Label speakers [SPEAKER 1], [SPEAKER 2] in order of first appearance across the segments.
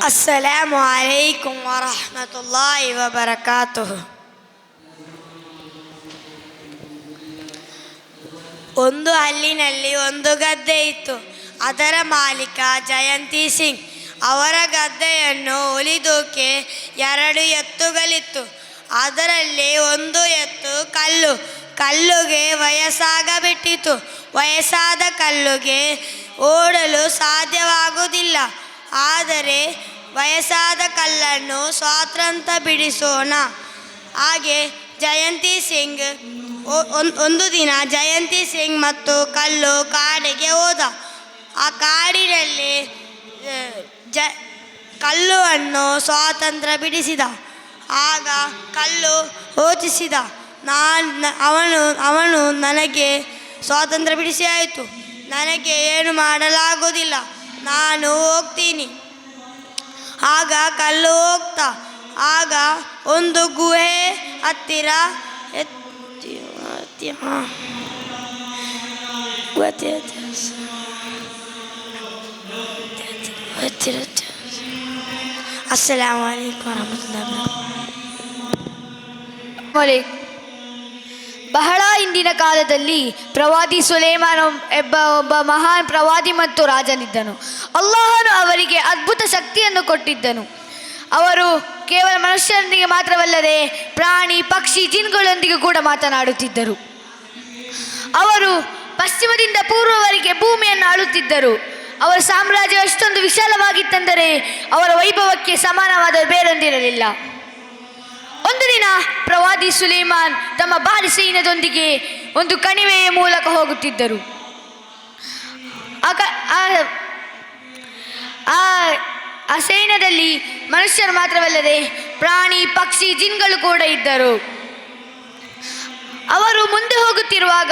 [SPEAKER 1] ಅಸ್ಸಲಾಮು ಅಲೈಕುಂ ವರಹಮತುಲ್ಲಾಹಿ ವಬರಕಾತುಹು. ಒಂದು ಹಳ್ಳಿನಲ್ಲಿ ಒಂದು ಗದ್ದೆ ಇತ್ತು. ಅದರ ಮಾಲೀಕ ಜಯಂತಿ ಸಿಂಗ್. ಅವರ ಗದ್ದೆಯನ್ನು ಉಳಿದೋಕೆ 2 ಎತ್ತುಗಳಿತ್ತು. ಅದರಲ್ಲಿ ಒಂದು ಎತ್ತು ಕಲ್ಲುಗೆ ವಯಸ್ಸಾಗಬಿಟ್ಟಿತು. ವಯಸ್ಸಾದ ಕಲ್ಲುಗೆ ಓಡಲು ಸಾಧ್ಯವಾಗುವುದಿಲ್ಲ. ಆದರೆ ವಯಸ್ಸಾದ ಕಲ್ಲನ್ನು ಸ್ವಾತಂತ್ರ್ಯ ಬಿಡಿಸೋಣ. ಹಾಗೆ ಜಯಂತಿ ಸಿಂಗ್ ಒಂದು ದಿನ ಜಯಂತಿ ಸಿಂಗ್ ಮತ್ತು ಕಲ್ಲು ಕಾಡಿಗೆ ಹೋದ. ಆ ಕಾಡಿನಲ್ಲಿ ಕಲ್ಲುವನ್ನು ಸ್ವಾತಂತ್ರ್ಯ ಬಿಡಿಸಿದ. ಆಗ ಕಲ್ಲು ಯೋಚಿಸಿದ, ಅವನು ನನಗೆ ಸ್ವಾತಂತ್ರ್ಯ ಬಿಡಿಸಿ ಆಯಿತು, ನನಗೆ ಏನು ಮಾಡಲಾಗೋದಿಲ್ಲ, ನಾನು ಹೋಗ್ತೀನಿ. ಆಗ ಕಲ್ಲು ಹೋಗ್ತಾ ಆಗ ಒಂದು ಗುಹೆ ಹತ್ತಿರ ಅಸ್ಸಲಾಮು ಅಲೈಕುಂ ವರಹಮತುಲ್ಲಾಹಿ.
[SPEAKER 2] ಬಹಳ ಹಿಂದಿನ ಕಾಲದಲ್ಲಿ ಪ್ರವಾದಿ ಸುಲೈಮಾನ್ ಎಂಬ ಒಬ್ಬ ಮಹಾನ್ ಪ್ರವಾದಿ ಮತ್ತು ರಾಜನಿದ್ದನು. ಅಲ್ಲಾಹನು ಅವರಿಗೆ ಅದ್ಭುತ ಶಕ್ತಿಯನ್ನು ಕೊಟ್ಟಿದ್ದನು. ಅವರು ಕೇವಲ ಮನುಷ್ಯರೊಂದಿಗೆ ಮಾತ್ರವಲ್ಲದೆ ಪ್ರಾಣಿ ಪಕ್ಷಿ ಜಿನ್ಗಳೊಂದಿಗೆ ಕೂಡ ಮಾತನಾಡುತ್ತಿದ್ದರು. ಅವರು ಪಶ್ಚಿಮದಿಂದ ಪೂರ್ವವರೆಗೆ ಭೂಮಿಯನ್ನು ಆಳುತ್ತಿದ್ದರು. ಅವರ ಸಾಮ್ರಾಜ್ಯ ಎಷ್ಟೊಂದು ವಿಶಾಲವಾಗಿತ್ತೆಂದರೆ ಅವರ ವೈಭವಕ್ಕೆ ಸಮಾನವಾದ ಬೇರೊಂದಿರಲಿಲ್ಲ. ಒಂದು ದಿನ ಪ್ರವಾದಿ ಸುಲೈಮಾನ್ ತಮ್ಮ ಭಾರಿ ಸೈನ್ಯದೊಂದಿಗೆ ಒಂದು ಕಣಿವೆಯ ಮೂಲಕ ಹೋಗುತ್ತಿದ್ದರು. ಆ ಸೈನ್ಯದಲ್ಲಿ ಮನುಷ್ಯರು ಮಾತ್ರವಲ್ಲದೆ ಪ್ರಾಣಿ ಪಕ್ಷಿ ಜಿನ್ಗಳು ಕೂಡ ಇದ್ದರು. ಅವರು ಮುಂದೆ ಹೋಗುತ್ತಿರುವಾಗ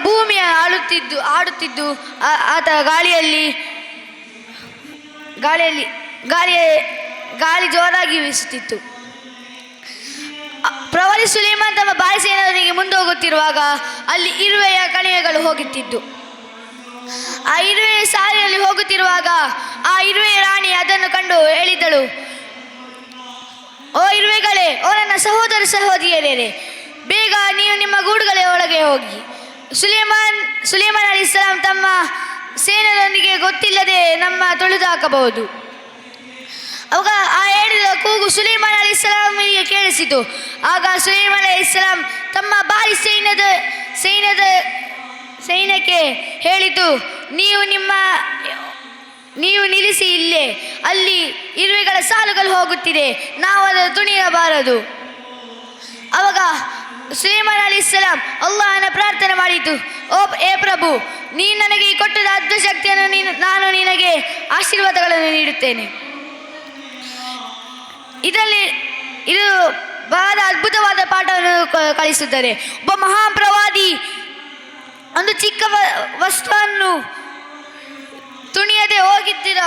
[SPEAKER 2] ಭೂಮಿಯ ಆಡುತ್ತಿದ್ದು ಆತ ಗಾಳಿ ಜೋರಾಗಿ ಬೀಸುತ್ತಿತ್ತು. ಪ್ರವಾದಿ ಸುಲೈಮಾನ್ ತಮ್ಮ ಭಾರಿ ಸೈನ್ಯದೊಂದಿಗೆ ಮುಂದೆ ಹೋಗುತ್ತಿರುವಾಗ ಅಲ್ಲಿ ಇರುವೆಯ ಕಣಿವೆಗಳು ಹೋಗುತ್ತಿದ್ದು. ಆ ಇರುವೆಯ ಸಾಲಿನಲ್ಲಿ ಹೋಗುತ್ತಿರುವಾಗ ಆ ಇರುವೆಯ ರಾಣಿ ಅದನ್ನು ಕಂಡು ಹೇಳಿದಳು, ಓ ಇರುವೆಗಳೇ, ಓ ನನ್ನ ಸಹೋದರ ಸಹೋದರಿಯರೇ, ಬೇಗ ನೀವು ನಿಮ್ಮ ಗೂಡುಗಳ ಒಳಗೆ ಹೋಗಿ. ಸುಲೈಮಾನ್ ಅಲೈಹಿಸ್ಸಲಾಂ ತಮ್ಮ ಸೇನೆಯೊಂದಿಗೆ ಗೊತ್ತಿಲ್ಲದೆ ನಮ್ಮ ತೊಳೆದು ಹಾಕಬಹುದು. ಅವಾಗ ಆ ಹೇಳಿದ ಕೂಗು ಸುಲೈಮಾನ್ ಅಲೈಹಿಸ್ಸಲಾಮಿಗೆ ಕೇಳಿಸಿತು. ಆಗ ಸುಲೈಮಾನ್ ಅಲೈಹಿಸ್ಸಲಾಂ ತಮ್ಮ ಭಾರಿ ಸೈನ್ಯಕ್ಕೆ ಹೇಳಿತು, ನೀವು ನಿಲ್ಲಿಸಿ ಇಲ್ಲೇ, ಅಲ್ಲಿ ಇರುವೆಗಳ ಸಾಲುಗಳು ಹೋಗುತ್ತಿದೆ, ನಾವು ಅದನ್ನು ತುಣಿಯಬಾರದು. ಅವಾಗ ಸುಲೈಮಾನ್ ಅಲೈಹಿಸ್ಸಲಾಂ ಅಲ್ಲಾಹನ ಪ್ರಾರ್ಥನೆ ಮಾಡಿತು, ಏ ಪ್ರಭು, ನೀನು ನನಗೆ ಕೊಟ್ಟದ ಅದ್ಭುತ ಶಕ್ತಿಯನ್ನು ನಾನು ನಿನಗೆ ಆಶೀರ್ವಾದಗಳನ್ನು ನೀಡುತ್ತೇನೆ. ಇದು ಬಹಳ ಅದ್ಭುತವಾದ ಪಾಠವನ್ನು ಕಲಿಸುತ್ತದೆ. ಒಬ್ಬ ಮಹಾನ್ ಪ್ರವಾದಿ ಒಂದು ಚಿಕ್ಕ ವಸ್ತುವನ್ನು ತುಣಿಯದೆ ಹೋಗಿದ್ದಿರ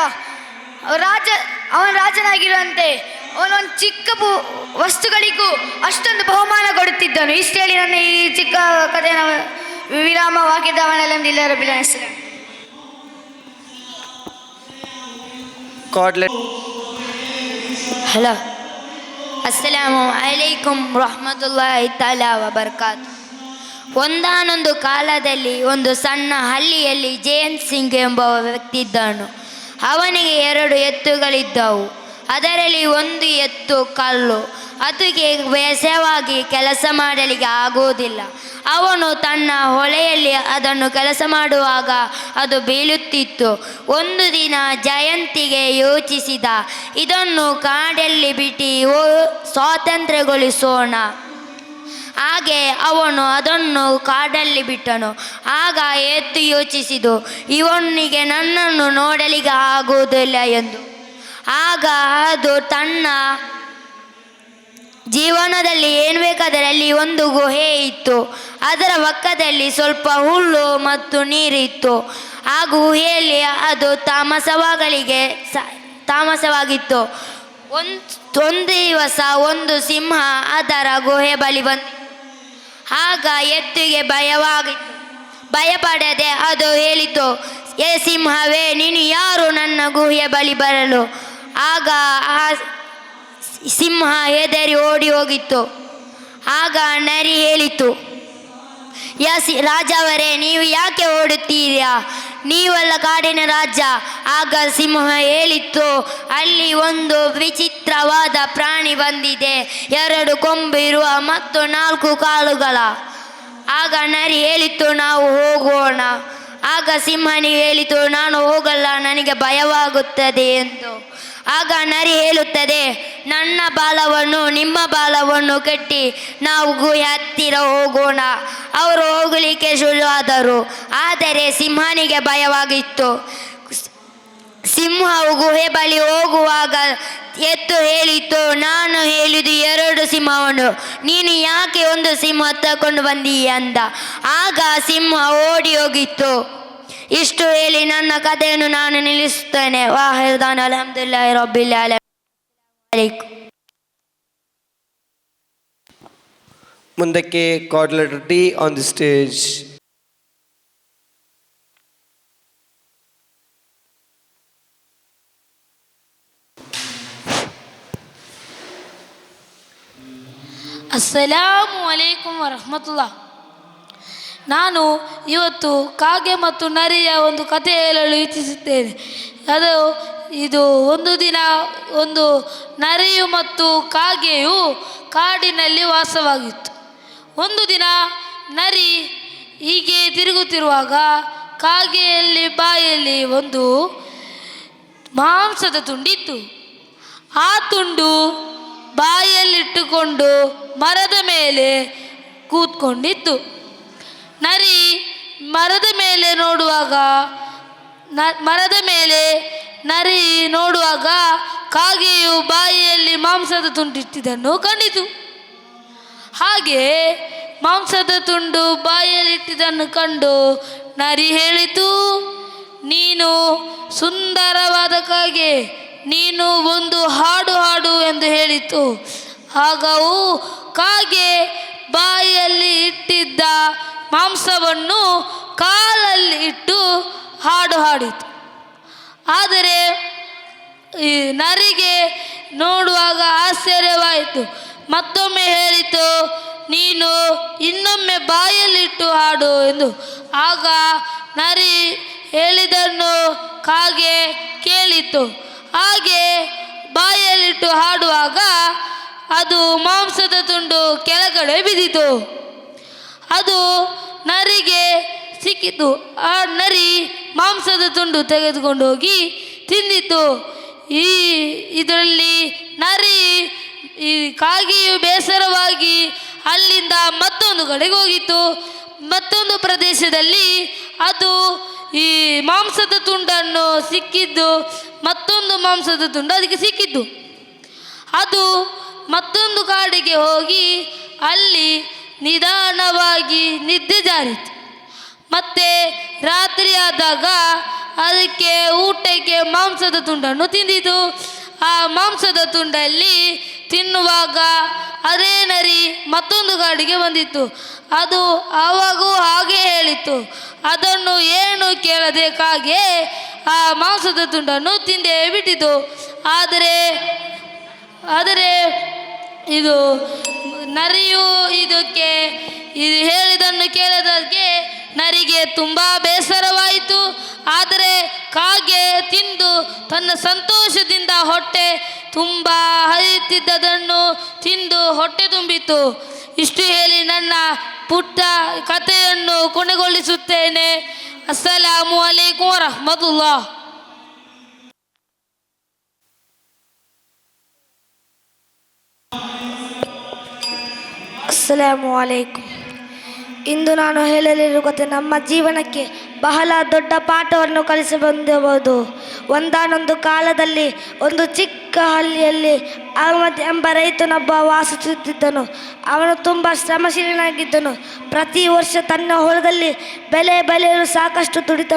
[SPEAKER 2] ಅವನ ರಾಜನಾಗಿರುವಂತೆ ಅವನೊಂದು ಚಿಕ್ಕ ವಸ್ತುಗಳಿಗೂ ಅಷ್ಟೊಂದು ಬಹುಮಾನ ಕೊಡುತ್ತಿದ್ದನು. ಇಷ್ಟು ಹೇಳಿ ನನ್ನ ಈ ಚಿಕ್ಕ ಕಥೆಯ ವಿರಾಮವಾಗಿದ್ದವನೆಲ್ಲ ರಬ್ಬಿಲ್ ಹೆಸರು.
[SPEAKER 1] ಹಲೋ, ಅಸ್ಸಲಾಮು ಅಲೈಕುಂ ವರಹಮತುಲ್ಲಾಹಿ ತಾಲಾ ವಬರಕಾತು. ಒಂದಾನೊಂದು ಕಾಲದಲ್ಲಿ ಒಂದು ಸಣ್ಣ ಹಳ್ಳಿಯಲ್ಲಿ ಜಯಂತ್ ಸಿಂಗ್ ಎಂಬ ವ್ಯಕ್ತಿ ಇದ್ದನು. ಅವನಿಗೆ 2 ಎತ್ತುಗಳಿದ್ದವು. ಅದರಲ್ಲಿ ಒಂದು ಎತ್ತು ಕಲ್ಲು. ಅದಕ್ಕೆ ವ್ಯಸವಾಗಿ ಕೆಲಸ ಮಾಡಲಿಕ್ಕೆ ಆಗುವುದಿಲ್ಲ. ಅವನು ತನ್ನ ಹೊಳೆಯಲ್ಲಿ ಅದನ್ನು ಕೆಲಸ ಮಾಡುವಾಗ ಅದು ಬೀಳುತ್ತಿತ್ತು. ಒಂದು ದಿನ ಜಯಂತಿಗೆ ಯೋಚಿಸಿದ, ಇದನ್ನು ಕಾಡಲ್ಲಿ ಬಿಟ್ಟು ಸ್ವಾತಂತ್ರ್ಯಗೊಳಿಸೋಣ. ಹಾಗೆ ಅವನು ಅದನ್ನು ಕಾಡಲ್ಲಿ ಬಿಟ್ಟನು. ಆಗ ಎತ್ತು ಯೋಚಿಸಿದು, ಇವನಿಗೆ ನನ್ನನ್ನು ನೋಡಲಿಕ್ಕೆ ಆಗುವುದಿಲ್ಲ ಎಂದು. ಆಗ ಅದು ತನ್ನ ಜೀವನದಲ್ಲಿ ಏನು ಬೇಕಾದರೆ ಅಲ್ಲಿ ಒಂದು ಗುಹೆ ಇತ್ತು. ಅದರ ಪಕ್ಕದಲ್ಲಿ ಸ್ವಲ್ಪ ಹುಲ್ಲು ಮತ್ತು ನೀರಿತ್ತು. ಆ ಗುಹೆಯಲ್ಲಿ ಅದು ತಾಮಸವಾಗಿತ್ತು. ಒಂದು ದಿವಸ ಒಂದು ಸಿಂಹ ಅದರ ಗುಹೆ ಬಳಿ ಬಂದಿತ್ತು. ಆಗ ಎತ್ತಿಗೆ ಭಯವಾಗಿತ್ತು. ಭಯಪಡದೆ ಅದು ಹೇಳಿತು, ಏ ಸಿಂಹವೇ, ನೀನು ಯಾರು ನನ್ನ ಗುಹೆಯ ಬಳಿ ಬರಲು? ಆಗ ಆ ಸಿಂಹ ಹೆದರಿ ಓಡಿ ಹೋಗಿತ್ತು. ಆಗ ನರಿ ಹೇಳಿತು, ರಾಜವರೇ, ನೀವು ಯಾಕೆ ಓಡುತ್ತೀರಾ? ನೀವಲ್ಲ ಕಾಡಿನ ರಾಜ. ಆಗ ಸಿಂಹ ಹೇಳಿತ್ತು, ಅಲ್ಲಿ ಒಂದು ವಿಚಿತ್ರವಾದ ಪ್ರಾಣಿ ಬಂದಿದೆ, 2 ಕೊಂಬು ಇರುವ ಮತ್ತು 4 ಕಾಲುಗಳ. ಆಗ ನರಿ ಹೇಳಿತ್ತು, ನಾವು ಹೋಗೋಣ. ಆಗ ಸಿಂಹನಿಗೆ ಹೇಳಿತು, ನಾನು ಹೋಗಲ್ಲ, ನನಗೆ ಭಯವಾಗುತ್ತದೆ ಎಂದು. ಆಗ ನರಿ ಹೇಳುತ್ತದೆ, ನನ್ನ ಬಾಲವನ್ನು ನಿಮ್ಮ ಬಾಲವನ್ನು ಕಟ್ಟಿ ನಾವು ಗುಹೆ ಹತ್ತಿರ ಹೋಗೋಣ. ಅವರು ಹೋಗಲಿಕ್ಕೆ ಶುರುವಾದರು. ಆದರೆ ಸಿಂಹನಿಗೆ ಭಯವಾಗಿತ್ತು. ಸಿಂಹವು ಗುಹೆ ಬಳಿ ಹೋಗುವಾಗ ಎತ್ತು ಹೇಳಿತು, ನಾನು ಹೇಳಿದು 2 ಸಿಂಹವನ್ನು, ನೀನು ಯಾಕೆ 1 ಸಿಂಹ ತಗೊಂಡು ಬಂದೀಯ ಅಂದ. ಆಗ ಸಿಂಹ ಓಡಿ ಹೋಗಿತ್ತು. ಇಷ್ಟು ಹೇಳಿ ನನ್ನ ಕಥೆಯನ್ನು ನಾನು ನಿಲ್ಲಿಸುತ್ತೇನೆ. ವಾಹಿದಾನ್ ಅಲ್ಹಮ್ದುಲಿಲ್ಲಾಹಿ ರಬ್ಬಿಲ್ ಆಲಮೀನ್.
[SPEAKER 3] ಮುಂದಕ್ಕೆ card letter T on the stage.
[SPEAKER 4] ಅಸ್ಸಲಾಮು ಅಲೈಕುಂ ವರಹಮತುಲ್ಲಾ. ನಾನು ಇವತ್ತು ಕಾಗೆ ಮತ್ತು ನರಿಯ ಒಂದು ಕಥೆ ಹೇಳಲು ಇಚ್ಛಿಸುತ್ತೇನೆ. ಇದು ಒಂದು ದಿನ ಒಂದು ನರಿಯು ಮತ್ತು ಕಾಗೆಯು ಕಾಡಿನಲ್ಲಿ ವಾಸವಾಗಿತ್ತು. ಒಂದು ದಿನ ನರಿ ಹೀಗೆ ತಿರುಗುತ್ತಿರುವಾಗ ಕಾಗೆಯಲ್ಲಿ ಬಾಯಲ್ಲಿ ಒಂದು ಮಾಂಸದ ತುಂಡಿತ್ತು. ಆ ತುಂಡು ಬಾಯಲ್ಲಿಟ್ಟುಕೊಂಡು ಮರದ ಮೇಲೆ ಕೂತ್ಕೊಂಡಿತ್ತು. ನರಿ ಮರದ ಮೇಲೆ ನೋಡುವಾಗ ಕಾಗೆಯು ಬಾಯಿಯಲ್ಲಿ ಮಾಂಸದ ತುಂಡಿಟ್ಟಿದ್ದನ್ನು ಕಂಡಿತು. ಹಾಗೆ ಮಾಂಸದ ತುಂಡು ಬಾಯಲ್ಲಿಟ್ಟಿದ್ದನ್ನು ಕಂಡು ನರಿ ಹೇಳಿತು, ನೀನು ಸುಂದರವಾದ ಕಾಗೆ, ನೀನು ಒಂದು ಹಾಡು ಹಾಡು ಎಂದು ಹೇಳಿತು. ಆಗವು ಕಾಗೆ ಬಾಯಲ್ಲಿ ಇಟ್ಟಿದ್ದ ಮಾಂಸವನ್ನು ಕಾಲಲ್ಲಿ ಇಟ್ಟು ಹಾಡು ಹಾಡಿತು. ಆದರೆ ಈ ನರಿಗೆ ನೋಡುವಾಗ ಆಶ್ಚರ್ಯವಾಯಿತು. ಮತ್ತೊಮ್ಮೆ ಹೇಳಿತು, ನೀನು ಇನ್ನೊಮ್ಮೆ ಬಾಯಲ್ಲಿಟ್ಟು ಹಾಡು ಎಂದು. ಆಗ ನರಿ ಹೇಳಿದನ್ನು ಕಾಗೆ ಕೇಳಿತು. ಹಾಗೆ ಬಾಯಲ್ಲಿಟ್ಟು ಹಾಡುವಾಗ ಅದು ಮಾಂಸದ ತುಂಡು ಕೆಳಗಡೆ ಬಿದ್ದಿತು. ಅದು ನರಿಗೆ ಸಿಕ್ಕಿತು. ಆ ನರಿ ಮಾಂಸದ ತುಂಡು ತೆಗೆದುಕೊಂಡು ಹೋಗಿ ತಿಂದಿತು. ಇದರಲ್ಲಿ ಈ ಕಾಗೆಯು ಬೇಸರವಾಗಿ ಅಲ್ಲಿಂದ ಮತ್ತೊಂದು ಕಡೆಗೆ ಹೋಗಿತ್ತು. ಮತ್ತೊಂದು ಪ್ರದೇಶದಲ್ಲಿ ಅದು ಈ ಮಾಂಸದ ತುಂಡನ್ನು ಸಿಕ್ಕಿದ್ದು, ಮತ್ತೊಂದು ಮಾಂಸದ ತುಂಡು ಅದಕ್ಕೆ ಸಿಕ್ಕಿದ್ದು. ಅದು ಮತ್ತೊಂದು ಕಾಡಿಗೆ ಹೋಗಿ ಅಲ್ಲಿ ನಿಧಾನವಾಗಿ ನಿದ್ದೆ ಜಾರಿತು. ಮತ್ತೆ ರಾತ್ರಿ ಆದಾಗ ಅದಕ್ಕೆ ಊಟಕ್ಕೆ ಮಾಂಸದ ತುಂಡನ್ನು ತಿಂದಿತು. ಆ ಮಾಂಸದ ತುಂಡಲ್ಲಿ ತಿನ್ನುವಾಗ ಅದೇ ನರಿ ಮತ್ತೊಂದು ಕಾಡಿಗೆ ಬಂದಿತ್ತು. ಅದು ಆವಾಗೂ ಹಾಗೆ ಹೇಳಿತು. ಅದನ್ನು ಏನು ಕೇಳದೆ ಕಾಗೆ ಆ ಮಾಂಸದ ತುಂಡನ್ನು ತಿಂದೇ ಬಿಟ್ಟಿತು. ಆದರೆ ಇದು ನರಿಯು ಇದು ಹೇಳಿದನ್ನು ಕೇಳದಕ್ಕೆ ನರಿಗೆ ತುಂಬ ಬೇಸರವಾಯಿತು. ಆದರೆ ಕಾಗೆ ತಿಂದು ತನ್ನ ಸಂತೋಷದಿಂದ ಹೊಟ್ಟೆ ತುಂಬ ಹರಿಯುತ್ತಿದ್ದದನ್ನು ತಿಂದು ಹೊಟ್ಟೆ ತುಂಬಿತು. ಇಷ್ಟು ಹೇಳಿ ನನ್ನ ಪುಟ್ಟ ಕಥೆಯನ್ನು ಕೊನೆಗೊಳಿಸುತ್ತೇನೆ. ಅಸ್ಸಲಾಮು ಅಲೈಕುಂ ವರಹಮತುಲ್ಲಾಹ್.
[SPEAKER 2] ಅಸ್ಸಲಾಮು ಅಲೈಕುಂ. ಇಂದು ನಾನು ಹೇಳಲಿರುವ ಕಥೆ ನಮ್ಮ ಜೀವನಕ್ಕೆ ಬಹಳ ದೊಡ್ಡ ಪಾಠವನ್ನು ಕಲಿಸಬಂದಬಹುದು. ಒಂದಾನೊಂದು ಕಾಲದಲ್ಲಿ ಒಂದು ಚಿಕ್ಕ ಹಳ್ಳಿಯಲ್ಲಿ ಅಹಮದ್ ಎಂಬ ರೈತನೊಬ್ಬ ವಾಸಿಸುತ್ತಿದ್ದನು. ಅವನು ತುಂಬ ಶ್ರಮಶೀಲನಾಗಿದ್ದನು. ಪ್ರತಿ ವರ್ಷ ತನ್ನ ಹೊಲದಲ್ಲಿ ಬೆಳೆ ಬೆಳೆಯಲು ಸಾಕಷ್ಟು ದುಡಿತ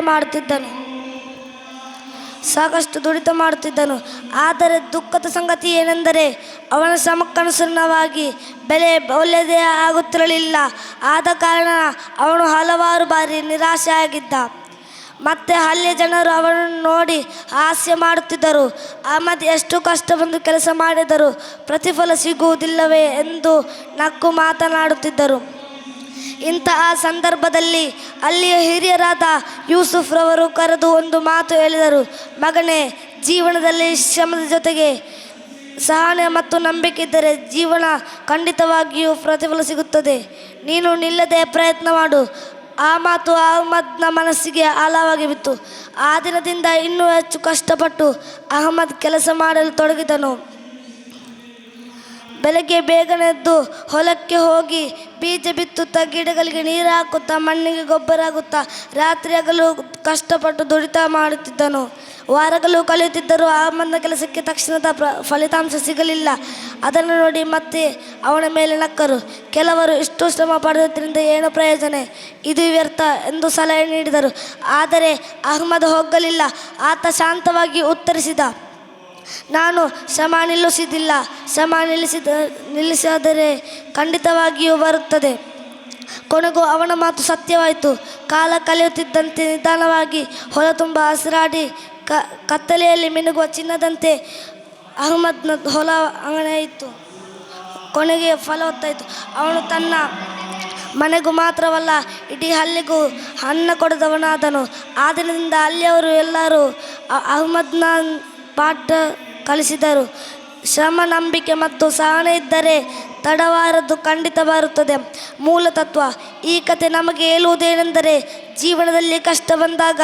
[SPEAKER 2] ಮಾಡುತ್ತಿದ್ದನು. ಆದರೆ ದುಃಖದ ಸಂಗತಿ ಏನೆಂದರೆ ಅವನ ಶ್ರಮಕ್ಕನುಸಾರವಾಗಿ ಬೆಲೆ ಒಳ್ಳೆಯದೇ ಆಗುತ್ತಿರಲಿಲ್ಲ. ಆದ ಕಾರಣ ಅವನು ಹಲವಾರು ಬಾರಿ ನಿರಾಶೆಯಾಗಿದ್ದ.
[SPEAKER 5] ಮತ್ತೆ ಅಲ್ಲಿಯ ಜನರು ಅವನನ್ನು ನೋಡಿ ಹಾಸ್ಯ ಮಾಡುತ್ತಿದ್ದರು. ಅಹಮದ್ ಎಷ್ಟು ಕಷ್ಟ ಬಂದು ಕೆಲಸ ಮಾಡಿದರು, ಪ್ರತಿಫಲ ಸಿಗುವುದಿಲ್ಲವೇ ಎಂದು ನಕ್ಕು ಮಾತನಾಡುತ್ತಿದ್ದರು. ಇಂತಹ ಸಂದರ್ಭದಲ್ಲಿ ಅಲ್ಲಿಯ ಹಿರಿಯರಾದ ಯೂಸುಫ್ ರವರು ಕರೆದು ಒಂದು ಮಾತು ಹೇಳಿದರು. ಮಗನೇ, ಜೀವನದಲ್ಲಿ ಶ್ರಮದ ಜೊತೆಗೆ ಸಹನೆ ಮತ್ತು ನಂಬಿಕೆ ಇದ್ದರೆ ಜೀವನ ಖಂಡಿತವಾಗಿಯೂ ಪ್ರತಿಫಲ ಸಿಗುತ್ತದೆ. ನೀನು ನಿಲ್ಲದೆ ಪ್ರಯತ್ನ ಮಾಡು. ಆ ಮಾತು ಅಹಮದ್ನ ಮನಸ್ಸಿಗೆ ಆಳವಾಗಿ ಬಿತ್ತು. ಆ ದಿನದಿಂದ ಇನ್ನೂ ಹೆಚ್ಚು ಕಷ್ಟಪಟ್ಟು ಅಹಮದ್ ಕೆಲಸ ಮಾಡಲು ತೊಡಗಿದನು. ಬೆಳಗ್ಗೆ ಬೇಗನೆ ಎದ್ದು ಹೊಲಕ್ಕೆ ಹೋಗಿ ಬೀಜ ಬಿತ್ತುತ್ತಾ, ಗಿಡಗಳಿಗೆ ನೀರು ಹಾಕುತ್ತಾ, ಮಣ್ಣಿಗೆ ಗೊಬ್ಬರ ಆಗುತ್ತಾ, ರಾತ್ರಿ ಹಗಲು ಕಷ್ಟಪಟ್ಟು ದುಡಿತಾ ಮಾಡುತ್ತಿದ್ದನು. ವಾರಗಳು ಕಳೆಯುತ್ತಿದ್ದರೂ ಅಹಮದ್ನ ಕೆಲಸಕ್ಕೆ ತಕ್ಷಣದ ಫಲಿತಾಂಶ ಸಿಗಲಿಲ್ಲ. ಅದನ್ನು ನೋಡಿ ಮತ್ತೆ ಅವನ ಮೇಲೆ ನಕ್ಕರು. ಕೆಲವರು ಇಷ್ಟು ಶ್ರಮ ಪಡೆಯುವುದರಿಂದ ಏನು ಪ್ರಯೋಜನ, ಇದು ವ್ಯರ್ಥ ಎಂದು ಸಲಹೆ ನೀಡಿದರು. ಆದರೆ ಅಹಮದ್ ಹೋಗಲಿಲ್ಲ. ಆತ ಶಾಂತವಾಗಿ ಉತ್ತರಿಸಿದ, ನಾನು ಶ್ರಮ ನಿಲ್ಲಿಸುವುದಿಲ್ಲ. ಶ್ರಮ ನಿಲ್ಲಿಸಿದರೆ ಖಂಡಿತವಾಗಿಯೂ ಬರುತ್ತದೆ. ಕೊನೆಗೂ ಅವನ ಮಾತು ಸತ್ಯವಾಯಿತು. ಕಾಲ ಕಳೆಯುತ್ತಿದ್ದಂತೆ ನಿಧಾನವಾಗಿ ಹೊಲ ತುಂಬ ಹಸಿರಾಡಿ ಕತ್ತಲೆಯಲ್ಲಿ ಮಿನುಗುವ ಚಿನ್ನದಂತೆ ಅಹಮದ್ನ ಹೊಲ ಅಂಗನೆಯಿತು. ಕೊನೆಗೆ ಫಲವತ್ತಾಯಿತು. ಅವನು ತನ್ನ ಮನೆಗೂ ಮಾತ್ರವಲ್ಲ, ಇಡೀ ಹಳ್ಳಿಗೂ ಅನ್ನ ಕೊಡದವನಾದನು. ಆ ದಿನದಿಂದ ಅಲ್ಲಿಯವರು ಎಲ್ಲರೂ ಅಹಮದ್ನ ಪಾಠ ಕಲಿಸಿದರು. ಶ್ರಮ, ನಂಬಿಕೆ ಮತ್ತು ಸಹನೆ ಇದ್ದರೆ ತಡವಾರದ್ದು ಖಂಡಿತ ಬರುತ್ತದೆ. ಮೂಲ ತತ್ವ. ಈ ಕತೆ ನಮಗೆ ಹೇಳುವುದೇನೆಂದರೆ, ಜೀವನದಲ್ಲಿ ಕಷ್ಟ ಬಂದಾಗ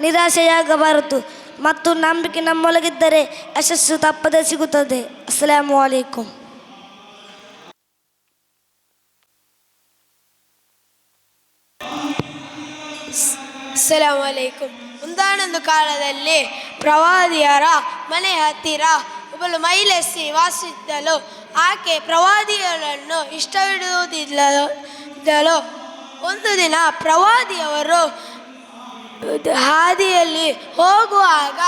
[SPEAKER 5] ನಿರಾಶೆಯಾಗಬಾರದು ಮತ್ತು ನಂಬಿಕೆ ನಮ್ಮೊಳಗಿದ್ದರೆ ಯಶಸ್ಸು ತಪ್ಪದೇ ಸಿಗುತ್ತದೆ. ಅಸ್ಸಲಾಮು ಅಲೈಕುಂ.
[SPEAKER 6] ಅಸ್ಸಲಾಮು ಅಲೈಕುಂ. ಒಂದಾನೊಂದು ಕಾಲದಲ್ಲಿ ಪ್ರವಾದಿಯರ ಮನೆ ಹತ್ತಿರ ಒಬ್ಬಳು ಮಹಿಳೆಸಿ ವಾಸಿಸಿದ್ದಳು. ಆಕೆ ಪ್ರವಾದಿಯರನ್ನು ಇಷ್ಟವಿಡುವುದಿಲ್ಲದಳು. ಒಂದು ದಿನ ಪ್ರವಾದಿಯವರು ಹಾದಿಯಲ್ಲಿ ಹೋಗುವಾಗ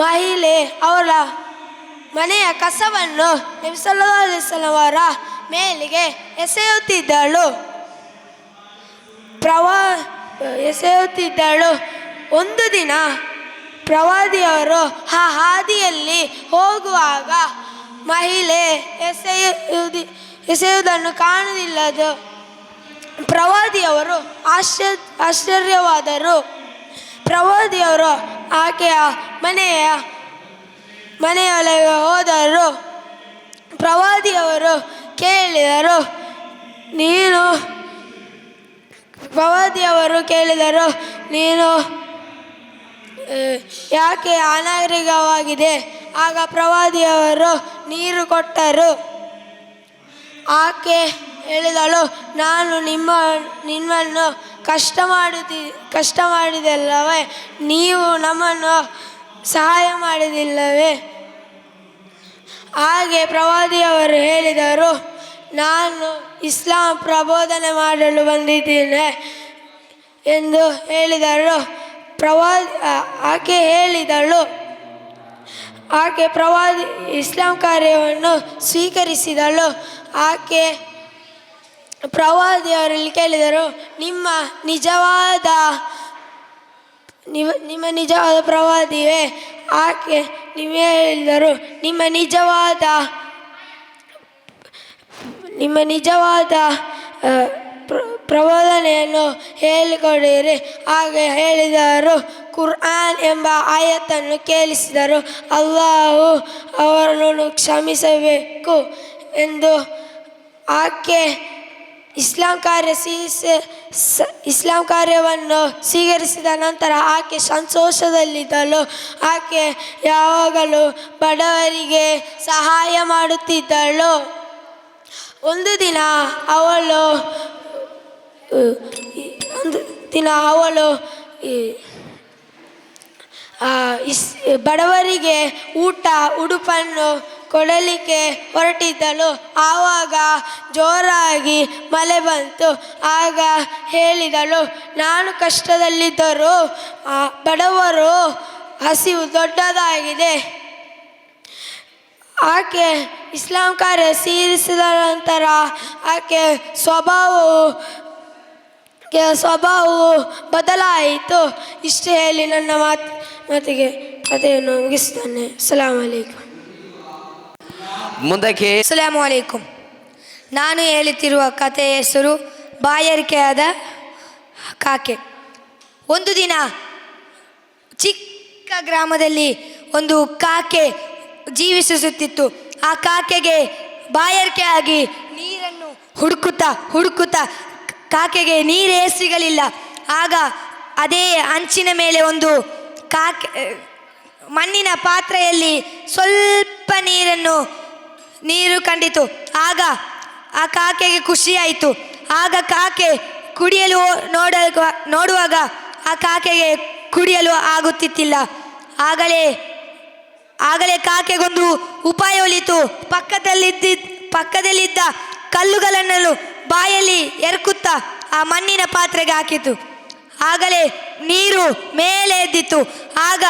[SPEAKER 6] ಮಹಿಳೆ ಅವರ ಮನೆಯ ಕಸವನ್ನು ನಬಿ ಸಲ್ಲಲ್ಲಾಹು ಅಲೈಹಿ ವಸಲ್ಲಂ ಅವರ ಮೇಲಿಗೆ ಎಸೆಯುತ್ತಿದ್ದಳು. ಒಂದು ದಿನ ಪ್ರವಾದಿಯವರು ಆ ಹಾದಿಯಲ್ಲಿ ಹೋಗುವಾಗ ಮಹಿಳೆ ಎಸೆಯುವುದನ್ನು ಕಾಣಲಿಲ್ಲದು. ಪ್ರವಾದಿಯವರು ಆಶ್ಚರ್ಯವಾದರು. ಪ್ರವಾದಿಯವರು ಆಕೆಯ ಮನೆಯೊಳಗೆ ಹೋದರು. ಪ್ರವಾದಿಯವರು ಕೇಳಿದರು, ನೀನು ಯಾಕೆ ಅನಾರೋಗ್ಯವಾಗಿದೆ? ಆಗ ಪ್ರವಾದಿಯವರು ನೀರು ಕೊಟ್ಟರು. ಆಕೆ ಹೇಳಿದಳು, ನಾನು ನಿಮ್ಮನ್ನು ಕಷ್ಟ ಮಾಡಿದಲ್ಲವೇ? ನೀವು ನಮ್ಮನ್ನು ಸಹಾಯ ಮಾಡಿದಿಲ್ಲವೇ? ಹಾಗೆ ಪ್ರವಾದಿಯವರು ಹೇಳಿದರು, ನಾನು ಇಸ್ಲಾಂ ಪ್ರಬೋಧನೆ ಮಾಡಲು ಬಂದಿದ್ದೇನೆ ಎಂದು ಹೇಳಿದರು. ಆಕೆ ಇಸ್ಲಾಂ ಕಾರ್ಯವನ್ನು ಸ್ವೀಕರಿಸಿದಳು. ಆಕೆ ಪ್ರವಾದಿಯವರಲ್ಲಿ ಕೇಳಿದರು, ನಿಮ್ಮ ನಿಜವಾದ ಪ್ರವಾದಿಯೇ? ಆಕೆ ನೀವೇ ಹೇಳಿದರು, ನಿಮ್ಮ ನಿಜವಾದ ಪ್ರಬೋಧನೆಯನ್ನು ಹೇಳಿಕೊಡಿರಿ. ಹಾಗೆ ಹೇಳಿದರು. ಕುರ್ಆನ್ ಎಂಬ ಆಯತನ್ನು ಕೇಳಿಸಿದರು. ಅಲ್ಲಾಹು ಅವರನ್ನು ಕ್ಷಮಿಸಬೇಕು ಎಂದು. ಆಕೆ ಇಸ್ಲಾಂ ಕಾರ್ಯವನ್ನು ಸ್ವೀಕರಿಸಿದ ನಂತರ ಆಕೆ ಸಂತೋಷದಲ್ಲಿದ್ದಳು. ಆಕೆ ಯಾವಾಗಲೂ ಬಡವರಿಗೆ ಸಹಾಯ ಮಾಡುತ್ತಿದ್ದಳು. ಒಂದು ದಿನ ಅವಳು ಬಡವರಿಗೆ ಉಡುಪನ್ನು ಕೊಡಲಿಕ್ಕೆ ಹೊರಟಿದ್ದಳು. ಆವಾಗ ಜೋರಾಗಿ ಮಳೆ ಬಂತು. ಆಗ ಹೇಳಿದಳು, ನಾನು ಕಷ್ಟದಲ್ಲಿದ್ದರೂ ಬಡವರು ಹಸಿವು ದೊಡ್ಡದಾಗಿದೆ. ಆಕೆ ಇಸ್ಲಾಂ ಕಾರ್ಯ ಸೇರಿಸಿದ ನಂತರ ಆಕೆ ಸ್ವಭಾವವು ಸ್ವಭಾವವು ಬದಲಾಯಿತು. ಇಷ್ಟು ಹೇಳಿ ನನ್ನ ಮಾತಿಗೆ ಕಥೆಯನ್ನು ಮುಗಿಸ್ತೇನೆ. ಅಸ್ಸಲಾಮು ಅಲೈಕುಂ.
[SPEAKER 3] ಮುಂದಕ್ಕೆ
[SPEAKER 5] ಅಸ್ಸಲಾಮು ಅಲೈಕುಂ. ನಾನು ಹೇಳುತ್ತಿರುವ ಕಥೆಯ ಹೆಸರು ಬಾಯಾರಿಕೆಯಾದ ಕಾಕೆ. ಒಂದು ದಿನ ಚಿಕ್ಕ ಗ್ರಾಮದಲ್ಲಿ ಒಂದು ಕಾಕೆ ಜೀವಿಸುತ್ತಿತ್ತು. ಆ ಕಾಕೆಗೆ ಬಾಯಾರಿಕೆ ಆಗಿ ನೀರನ್ನು ಹುಡುಕುತ್ತಾ ಕಾಕೆಗೆ ನೀರೇ ಸಿಗಲಿಲ್ಲ. ಆಗ ಅದೇ ಅಂಚಿನ ಮೇಲೆ ಒಂದು ಮಣ್ಣಿನ ಪಾತ್ರೆಯಲ್ಲಿ ಸ್ವಲ್ಪ ನೀರು ಕಂಡಿತು. ಆಗ ಆ ಕಾಕೆಗೆ ಖುಷಿಯಾಯಿತು. ಆಗ ಕಾಕೆ ಕುಡಿಯಲು ನೋಡುವಾಗ ಆ ಕಾಕೆಗೆ ಕುಡಿಯಲು ಆಗುತ್ತಿಲ್ಲ. ಆಗಲೇ ಕಾಕೆಗೊಂದು ಉಪಾಯ ಒಲಿತು. ಪಕ್ಕದಲ್ಲಿದ್ದ ಕಲ್ಲುಗಳನ್ನು ಬಾಯಲ್ಲಿ ಎರ್ಕುತ್ತಾ ಆ ಮಣ್ಣಿನ ಪಾತ್ರೆಗೆ ಹಾಕಿತು. ಆಗಲೇ ನೀರು ಮೇಲೆ ಎದ್ದಿತ್ತು. ಆಗ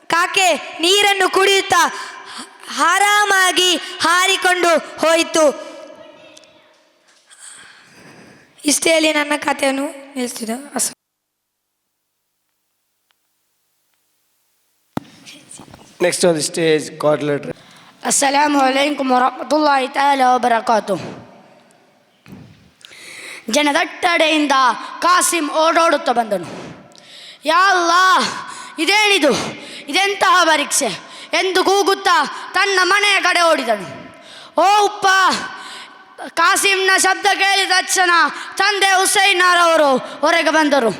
[SPEAKER 5] ಕಾಕೆ ನೀರನ್ನು ಕುಡಿಯುತ್ತಾ ಆರಾಮಾಗಿ ಹಾರಿಕೊಂಡು ಹೋಯಿತು. ಇಷ್ಟೇ ಹೇಳಿ ನನ್ನ ಕಥೆಯನ್ನು ನಿಲ್ಲಿಸಿದ.
[SPEAKER 3] next on the stage, God letter.
[SPEAKER 7] ಅಸ್ಸಲಾಮು ಅಲೈಕುಂ ವರಹ್ಮತುಲ್ಲಾಹಿ ತಆಲಾ ವಬರಕಾತುಹು. ಜನದಟ್ಟಡೆಯಿಂದ Kasim ಓಡೋಡುತ್ತಾ ಬಂದನು. ಯಾ ಅಲ್ಲಾಹ್, ಇದೇನಿದು, ಇದೆಂತಹ ಪರೀಕ್ಷೆ ಎಂದು ಕೂಗುತ್ತಾ ತನ್ನ ಮನೆಯ ಕಡೆ ಓಡಿದನು. ಓ ಉಪ್ಪ! ಕಾಸಿಂನ ಶಬ್ದ ಕೇಳಿದ ತಕ್ಷಣ ತಂದೆ ಹುಸೈನಾರ್ ಅವರು ಹೊರಗೆ ಬಂದರು.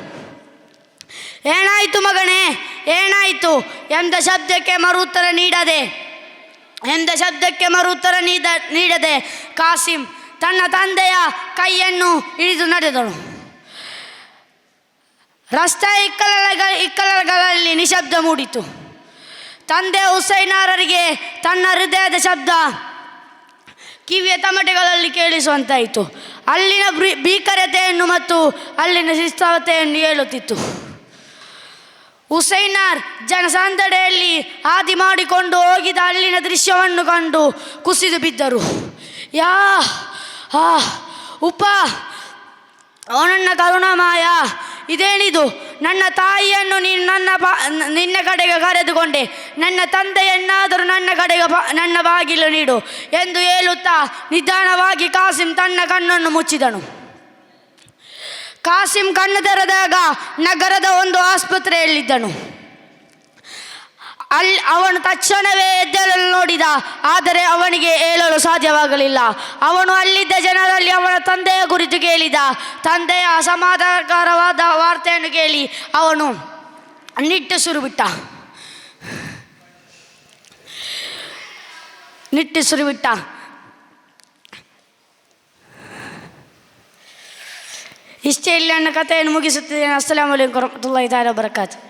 [SPEAKER 7] ಏನಾಯಿತು ಮಗನೇ, ಏನಾಯಿತು ಎಂದ ಶಬ್ದಕ್ಕೆ ಮರುತ್ತರ ನೀಡದೆ ಕಾಸಿಂ ತನ್ನ ತಂದೆಯ ಕೈಯನ್ನು ಹಿಡಿದು ನಡೆದನು. ರಸ್ತೆ ಇಕ್ಕಲಗಳಲ್ಲಿ ನಿಶಬ್ದ ಮೂಡಿತು. ತಂದೆ ಹುಸೈನಾರರಿಗೆ ತನ್ನ ಹೃದಯದ ಶಬ್ದ ಕಿವಿಯ ತಮಟೆಗಳಲ್ಲಿ ಕೇಳಿಸುವಂತಾಯಿತು. ಅಲ್ಲಿನ ಭೀಕರತೆಯನ್ನು ಮತ್ತು ಅಲ್ಲಿನ ಶಿಸ್ತವತೆಯನ್ನು ಹೇಳುತ್ತಿತ್ತು. ಹುಸೈನಾರ್ ಜನಸಂದಣಿಯಲ್ಲಿ ಹಾದಿ ಮಾಡಿಕೊಂಡು ಹೋಗಿದ ಅಲ್ಲಿನ ದೃಶ್ಯವನ್ನು ಕಂಡು ಕುಸಿದು ಬಿದ್ದರು. ಉಪ್ಪ, ಓ ನನ್ನ ಕರುಣಾಮಯ, ಇದೇನಿದು? ನನ್ನ ತಾಯಿಯನ್ನು ನೀನು ನಿನ್ನ ಕಡೆಗೆ ಕರೆದುಕೊಂಡೆ, ನನ್ನ ತಂದೆಯನ್ನಾದರೂ ನನ್ನ ಬಾಗಿಲು ನೀಡು ಎಂದು ಹೇಳುತ್ತಾ ನಿಧಾನವಾಗಿ ಕಾಸಿಂ ತನ್ನ ಕಣ್ಣನ್ನು ಮುಚ್ಚಿದನು. ಕಾಸಿಂ ಕಣ್ಣು ತೆರೆದಾಗ ನಗರದ ಒಂದು ಆಸ್ಪತ್ರೆಯಲ್ಲಿದ್ದನು. ಅವನು ತಕ್ಷಣವೇ ಎದ್ದೇಳಲು ನೋಡಿದ, ಆದರೆ ಅವನಿಗೆ ಏಳಲು ಸಾಧ್ಯವಾಗಲಿಲ್ಲ. ಅವನು ಅಲ್ಲಿದ್ದ ಜನರಲ್ಲಿ ಅವನ ತಂದೆಯ ಕುರಿತು ಕೇಳಿದ. ತಂದೆಯ ಅಸಮಾಧಾನಕರವಾದ ವಾರ್ತೆಯನ್ನು ಕೇಳಿ ಅವನು ನಿಟ್ಟುಸಿರು ಬಿಟ್ಟ. ಇಷ್ಟೇ ಇಲ್ಲಿ ನನ್ನ ಕಥೆಯನ್ನು ಮುಗಿಸುತ್ತಿದ್ದೇನೆ. ಅಸ್ಸಲಾಮು ಅಲೈಕುಂ ವರಹ್ಮತುಲ್ಲಾಹಿ ತಆಲಾ ವಬರಕಾತುಹು.